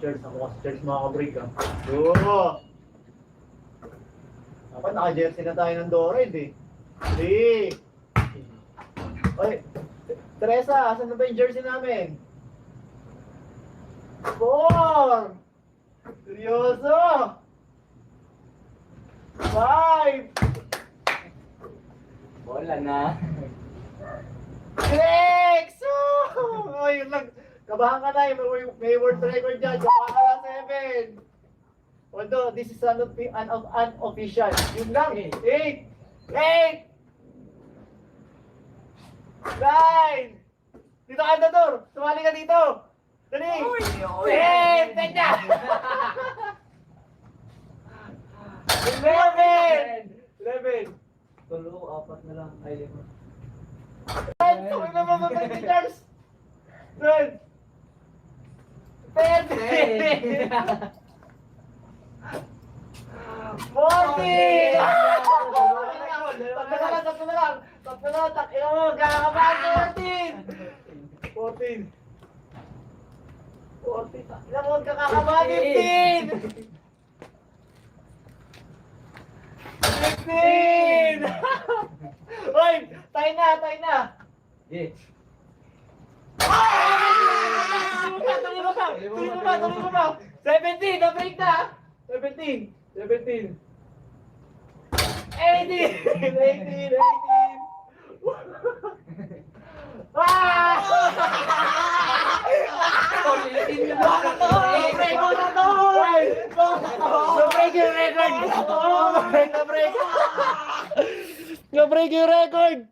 Charles. Ako kasi Charles makaka-break ah. Oo! Dapat naka-jersey na tayo ng Dorred eh. 3. Oy, Teresa, asan na ba yung jersey namin? 4. Seryoso! 5. Bola na. 6! Oh, yun lang. Kabahan ka na, may world record dyan. Kabahan ka na 7. Although, this is unofficial. Yun lang. 8. 8. 9. Dito ka, Dador. Sumali ka dito. Dali. 10. Teka. 11. 11. Tulo, apat na lang. Ay, lima. 10. Tuloy na mababay ni Charles. 12. 13. 14. Tatlo na lang. Takina mo. Kakabahan 14. 14. 14. Takina mo. Kakabahan 15. 16. Hoy! Tayo na. Yeah. Tuloy mo ba? 17. Na-break na. 17. 18. 18. Ah! Na-break yung record! Na-break yung record!